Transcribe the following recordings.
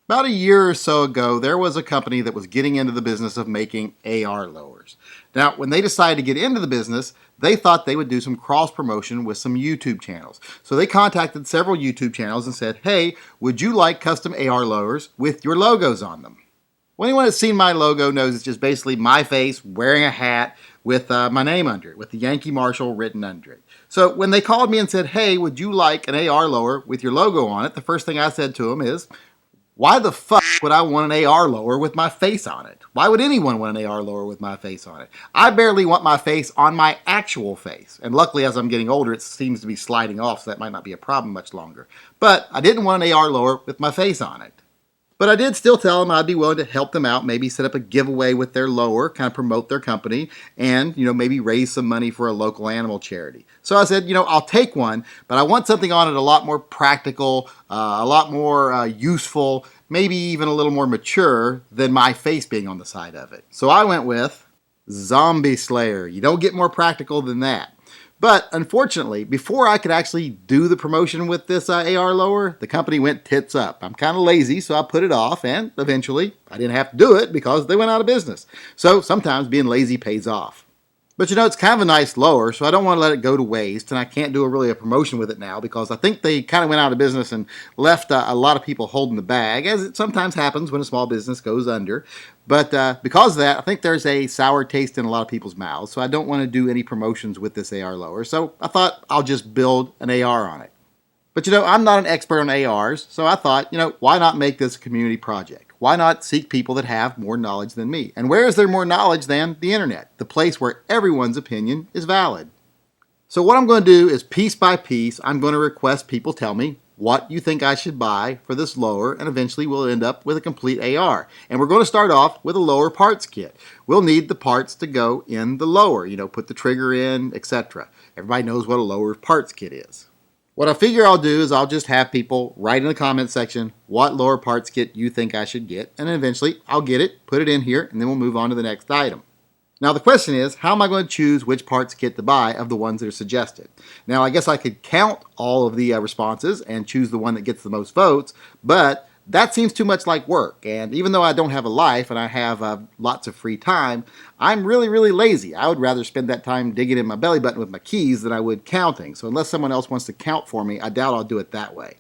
About a year or so ago, there was a company that was getting into the business of making AR lowers. Now, when they decided to get into the business, they thought they would do some cross promotion with some YouTube channels. So they contacted several YouTube channels and said, hey, would you like custom AR lowers with your logos on them? Well, anyone that's seen my logo knows it's just basically my face wearing a hat with my name under it, with the Yankee Marshal written under it. So when they called me and said, hey, would you like an AR lower with your logo on it? The first thing I said to them is, why the fuck would I want an AR lower with my face on it? Why would anyone want an AR lower with my face on it? I barely want my face on my actual face. And luckily, as I'm getting older, it seems to be sliding off, so that might not be a problem much longer. But I didn't want an AR lower with my face on it. But I did still tell them I'd be willing to help them out, maybe set up a giveaway with their lower, kind of promote their company, and, maybe raise some money for a local animal charity. So I said, I'll take one, but I want something on it a lot more practical, a lot more useful, maybe even a little more mature than my face being on the side of it. So I went with Zombie Slayer. You don't get more practical than that. But unfortunately, before I could actually do the promotion with this AR lower, the company went tits up. I'm kind of lazy, so I put it off, and eventually I didn't have to do it because they went out of business. So sometimes being lazy pays off. But it's kind of a nice lower, so I don't want to let it go to waste, and I can't do a promotion with it now because I think they kind of went out of business and left a lot of people holding the bag, as it sometimes happens when a small business goes under. But because of that, I think there's a sour taste in a lot of people's mouths, so I don't want to do any promotions with this AR lower. So I thought I'll just build an AR on it. But I'm not an expert on ARs, so I thought, why not make this a community project? Why not seek people that have more knowledge than me? And where is there more knowledge than the internet, the place where everyone's opinion is valid? So what I'm going to do is piece by piece, I'm going to request people tell me what you think I should buy for this lower, and eventually we'll end up with a complete AR. And we're going to start off with a lower parts kit. We'll need the parts to go in the lower, put the trigger in, etc. Everybody knows what a lower parts kit is. What I figure I'll do is I'll just have people write in the comment section what lower parts kit you think I should get, and then eventually I'll get it, put it in here, and then we'll move on to the next item. Now the question is, how am I going to choose which parts kit to buy of the ones that are suggested? Now I guess I could count all of the responses and choose the one that gets the most votes, but that seems too much like work, and even though I don't have a life and I have lots of free time, I'm really lazy. I would rather spend that time digging in my belly button with my keys than I would counting, so unless someone else wants to count for me, I doubt I'll do it that way.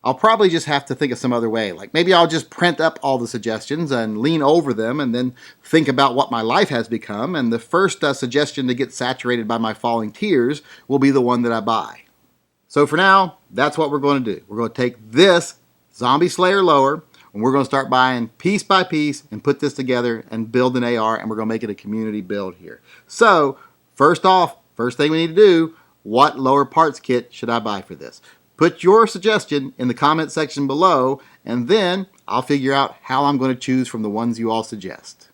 I'll probably just have to think of some other way, like maybe I'll just print up all the suggestions and lean over them and then think about what my life has become, and the first suggestion to get saturated by my falling tears will be the one that I buy. So for now, that's what we're going to do. We're going to take this Zombie Slayer lower, and we're going to start buying piece by piece and put this together and build an AR, and we're going to make it a community build here. So first thing we need to do, what lower parts kit should I buy for this? Put your suggestion in the comment section below, and then I'll figure out how I'm going to choose from the ones you all suggest.